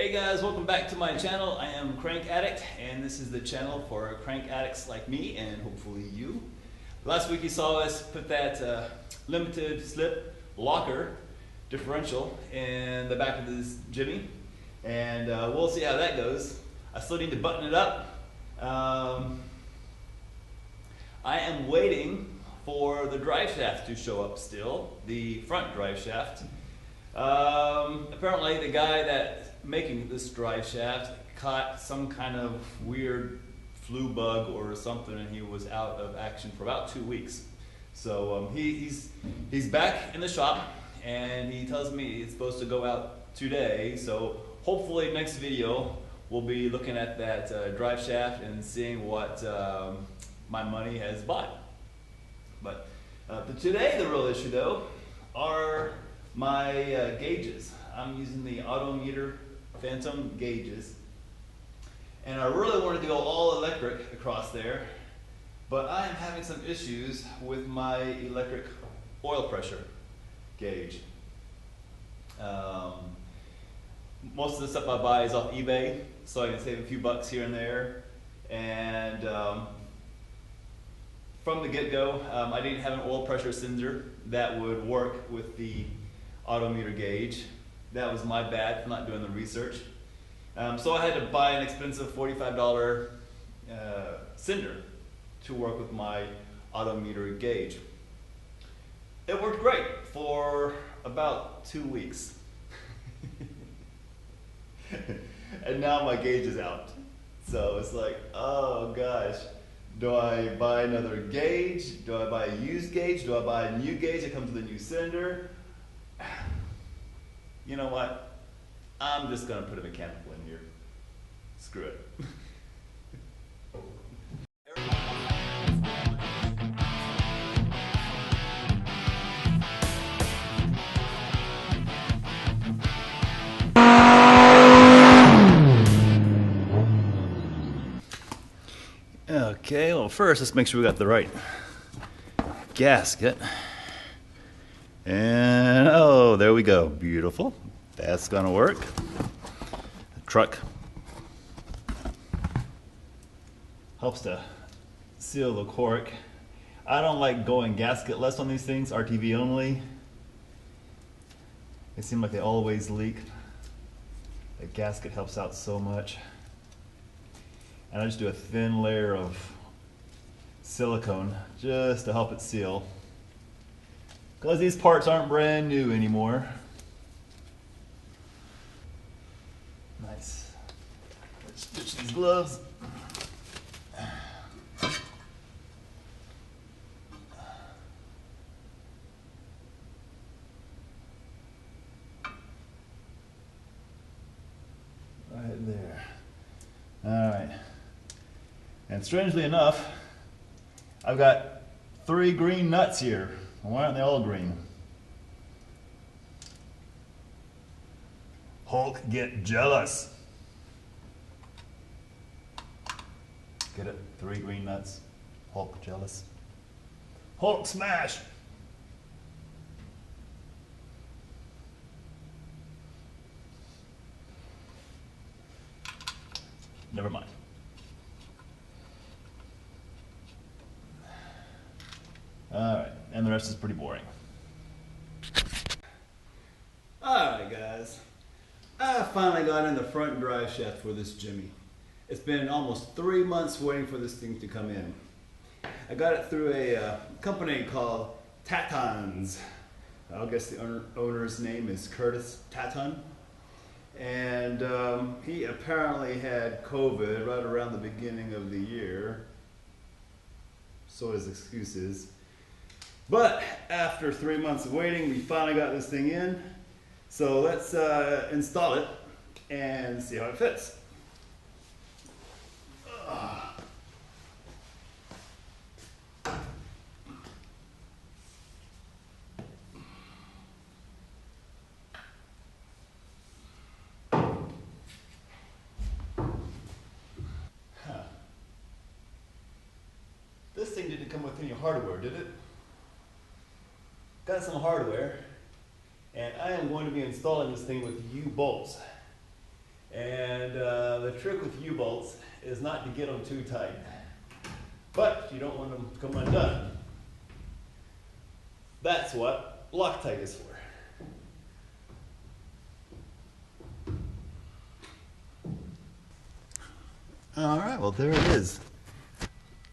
Hey guys, welcome back to my channel. I am Crank Addict, and this is the channel for crank addicts like me and hopefully you. Last week you saw us put that limited slip locker differential in the back of this Jimmy, and we'll see how that goes. I still need to button it up. I am waiting for the drive shaft to show up still, the front drive shaft. Apparently the guy that's making this drive shaft caught some kind of weird flu bug or something, and he was out of action for about 2 weeks. So he's back in the shop, and he tells me it's supposed to go out today. So hopefully next video we'll be looking at that drive shaft and seeing what my money has bought. But today the real issue though are my gauges. I'm using the Autometer Phantom gauges, and I really wanted to go all electric across there, but I am having some issues with my electric oil pressure gauge. Most of the stuff I buy is off eBay, so I can save a few bucks here and there. And from the get-go, I didn't have an oil pressure sensor that would work with the Autometer gauge. That was my bad for not doing the research. So I had to buy an expensive $45 sender to work with my Autometer gauge. It worked great for about 2 weeks. And now my gauge is out. So it's like, oh gosh, do I buy another gauge? Do I buy a used gauge? Do I buy a new gauge that comes with a new sender? You know what? I'm just gonna put a mechanical in here. Screw it. Okay, well first let's make sure we got the right gasket. And oh, there we go. Beautiful. That's gonna work. The truck helps to seal the cork. I don't like going gasketless on these things, RTV only. They seem like they always leak. The gasket helps out so much. And I just do a thin layer of silicone just to help it seal, because these parts aren't brand new anymore. Nice. Let's stitch these gloves. Right there. All right. And strangely enough, I've got 3 green nuts here. Why aren't they all green? Hulk, get jealous. Get it? 3 green nuts. Hulk jealous. Hulk smash. Never mind. Alright, and the rest is pretty boring. Alright guys, I finally got in the front drive shaft for this Jimmy. It's been almost 3 months waiting for this thing to come in. I got it through a company called Tatons. I guess the owner's name is Curtis Taton. And he apparently had COVID right around the beginning of the year. So his excuse is. But after 3 months of waiting, we finally got this thing in. So let's install it and see how it fits. This thing didn't come with any hardware, did it? Got some hardware, and I am going to be installing this thing with U-bolts. And the trick with U-bolts is not to get them too tight, but you don't want them to come undone. That's what Loctite is for. All right, well there it is.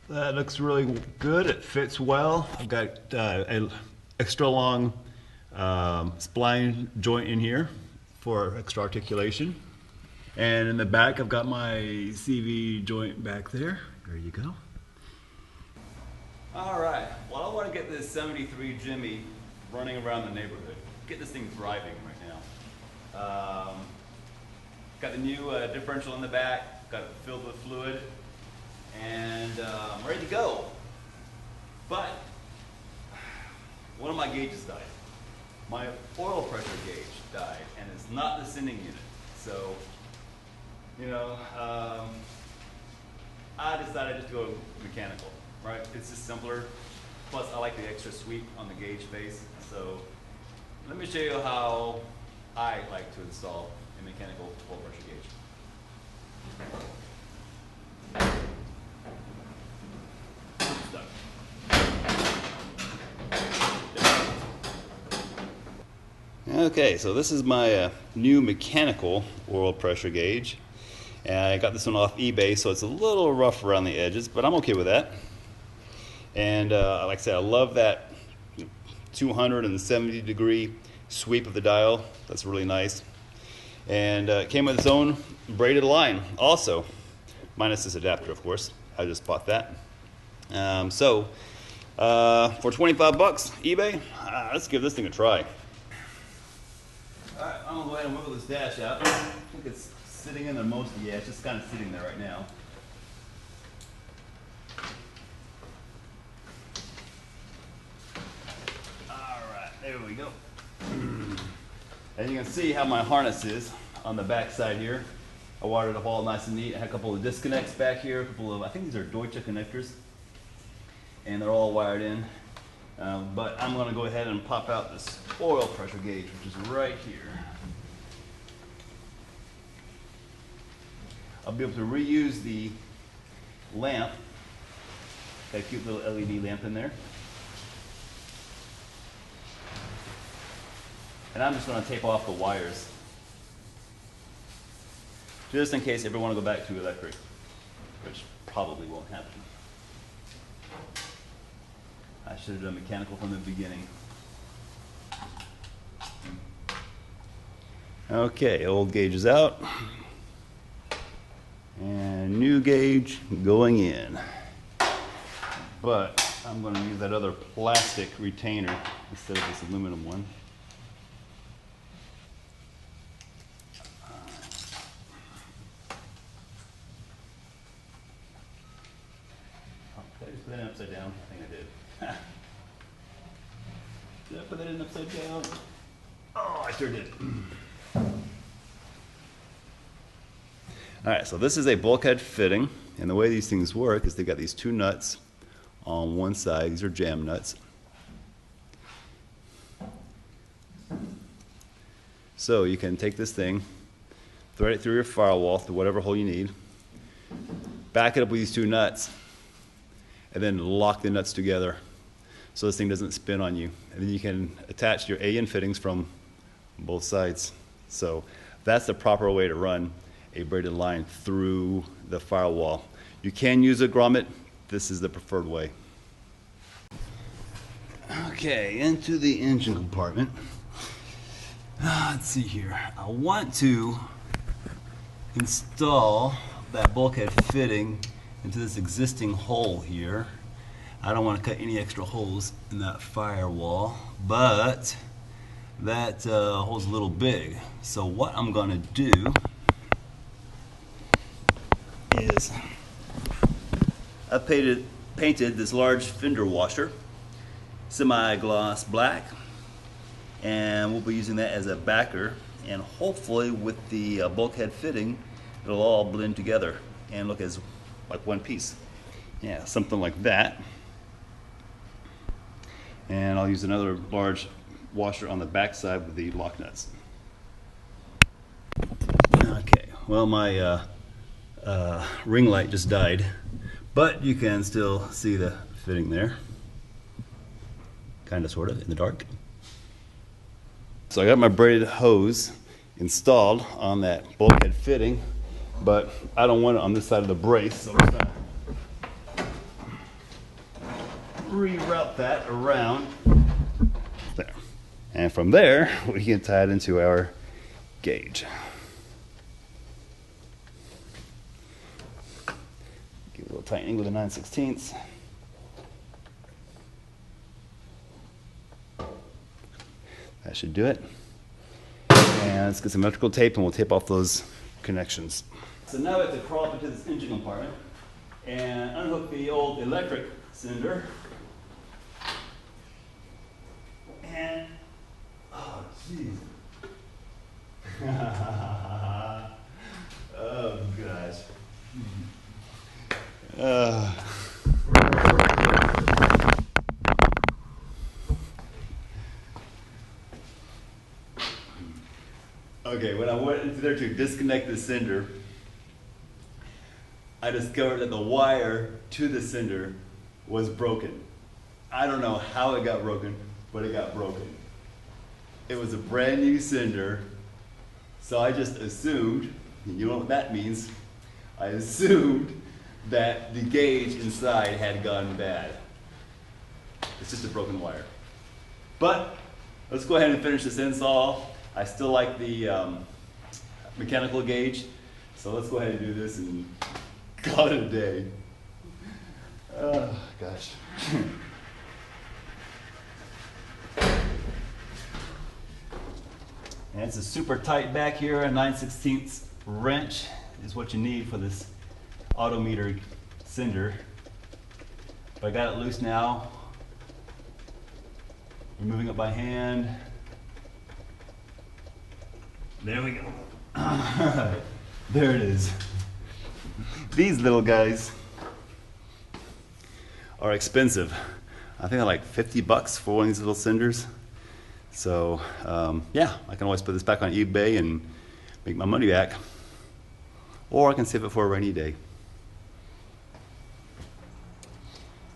That looks really good. It fits well. I've got an extra long spline joint in here for extra articulation. And in the back, I've got my CV joint back there. There you go. All right, well I want to get this 73 Jimmy running around the neighborhood. Get this thing driving right now. Got the new differential in the back, got it filled with fluid, and I'm ready to go. But one of my gauges died. My oil pressure gauge died, and it's not the sending unit. So, you know, I decided just to go mechanical, right? It's just simpler. Plus, I like the extra sweep on the gauge face. So, let me show you how I like to install a mechanical oil pressure gauge. Okay, so this is my new mechanical oil pressure gauge. And I got this one off eBay, so it's a little rough around the edges, but I'm okay with that. And like I said, I love that 270 degree sweep of the dial. That's really nice. And it came with its own braided line also, minus this adapter, of course. I just bought that. For 25 bucks, eBay, let's give this thing a try. All right, I'm gonna go ahead and wiggle this dash out. I think it's sitting in there mostly. Yeah, it's just kind of sitting there right now. All right, there we go. And you can see how my harness is on the back side here. I wired it up all nice and neat. I had a couple of disconnects back here, a couple of, I think these are Deutsche connectors, and they're all wired in. But I'm going to go ahead and pop out this oil pressure gauge, which is right here. I'll be able to reuse the lamp, that cute little LED lamp in there. And I'm just going to tape off the wires, just in case you ever want to go back to electric, which probably won't happen. I should have done mechanical from the beginning. Okay, old gauge is out. And new gauge going in. But I'm going to use that other plastic retainer instead of this aluminum one. Did I just put that in upside down? I think I did. Did I put that in upside down? Oh, I sure did. All right, so this is a bulkhead fitting, and the way these things work is they've got these two nuts on one side. These are jam nuts. So you can take this thing, thread it through your firewall to whatever hole you need, back it up with these two nuts, and then lock the nuts together so this thing doesn't spin on you. And then you can attach your AN fittings from both sides. So that's the proper way to run a braided line through the firewall. You can use a grommet. This is the preferred way. Okay, into the engine compartment. Let's see here. I want to install that bulkhead fitting into this existing hole here. I don't want to cut any extra holes in that firewall, but that hole's a little big. So what I'm going to do is I painted this large fender washer, semi-gloss black, and we'll be using that as a backer, and hopefully with the bulkhead fitting it'll all blend together and look as like one piece. Yeah, something like that. And I'll use another large washer on the back side with the lock nuts. Okay, Well, my ring light just died, but you can still see the fitting there. Kind of, sort of, in the dark. So I got my braided hose installed on that bulkhead fitting, but I don't want it on this side of the brace, so I'm just gonna reroute that around there. And from there, we can tie it into our gauge. Give it a little tightening with a 9/16. That should do it. And let's get some electrical tape and we'll tape off those connections. So now we have to crawl up into this engine compartment and unhook the old electric cylinder. And, oh jeez. Oh gosh. Okay, when I went into there to disconnect the cinder, I discovered that the wire to the cinder was broken. I don't know how it got broken, but it got broken. It was a brand new cinder, so I just assumed, you know what that means, I assumed that the gauge inside had gone bad. It's just a broken wire. But let's go ahead and finish this install. I still like the mechanical gauge, so let's go ahead and do this and call it a day. Oh, gosh. And it's a super tight back here. A 9/16 wrench is what you need for this Autometer cinder. But I got it loose now. Removing it by hand. There we go. There it is. These little guys are expensive. I think they're like 50 bucks for one of these little cinders. So yeah, I can always put this back on eBay and make my money back. Or I can save it for a rainy day.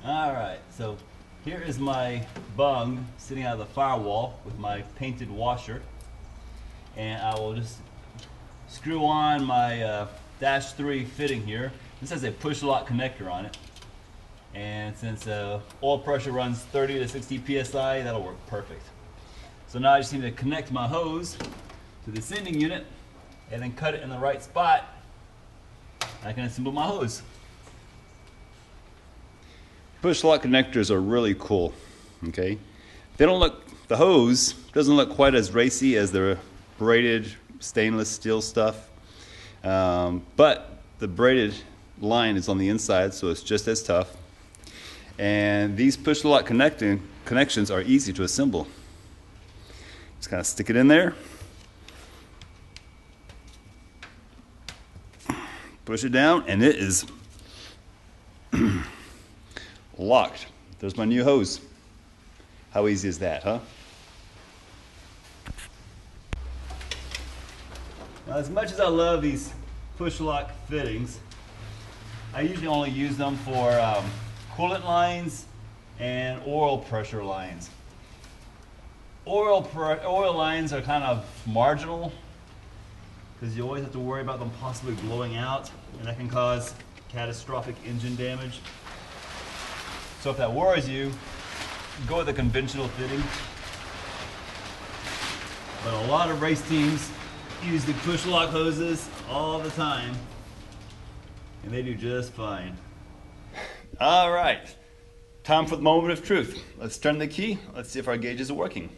All right, so here is my bung sitting out of the firewall with my painted washer. And I will just screw on my -3 fitting here. This has a push lock connector on it. And since oil pressure runs 30 to 60 PSI, that'll work perfect. So now I just need to connect my hose to the sending unit and then cut it in the right spot. I can assemble my hose. Push lock connectors are really cool, okay? They don't look, the hose doesn't look quite as racy as the braided stainless steel stuff, but the braided line is on the inside, so it's just as tough. And these push lock connections are easy to assemble. Just kind of stick it in there, push it down, and it is locked. There's my new hose. How easy is that, huh? Now, as much as I love these push lock fittings, I usually only use them for coolant lines and oil pressure lines. Oil lines are kind of marginal because you always have to worry about them possibly blowing out, and that can cause catastrophic engine damage. So if that worries you, go with a conventional fitting. But a lot of race teams use the push lock hoses all the time, and they do just fine. All right, time for the moment of truth. Let's turn the key. Let's see if our gauges are working.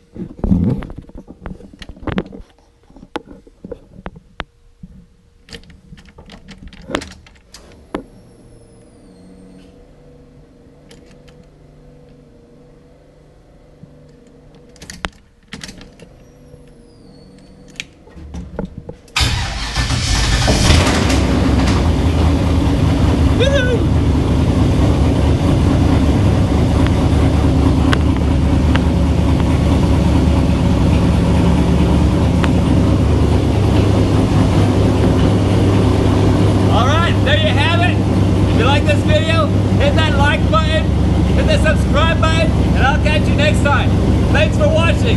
like this video, hit that like button, hit the subscribe button, and I'll catch you next time. Thanks for watching.